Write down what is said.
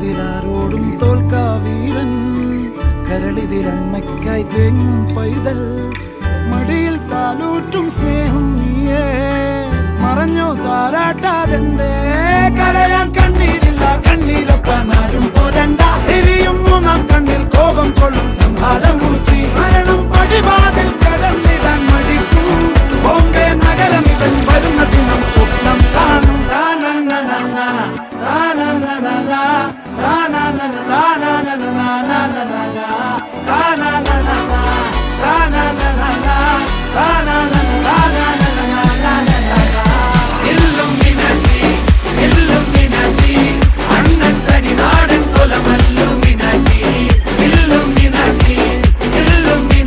ഇതിലാരോടും തോൽക്കാ വീരൻ, കരളിതിലമ്മയ്ക്കായി തേങ്ങും പൈതൽ, മടിയിൽ പാലൂറ്റും സ്നേഹം നീയേ. മറഞ്ഞോ താരാട്ടാതെന്തേ, കരയാൻ കണ്ണീരില്ല, കണ്ണീരൊപ്പാൻ ആരും പോരണ്ട. എരിയും മൂന്നാം കണ്ണിൽ കോപം കൊള്ളും സംഹാരമൂർത്തി.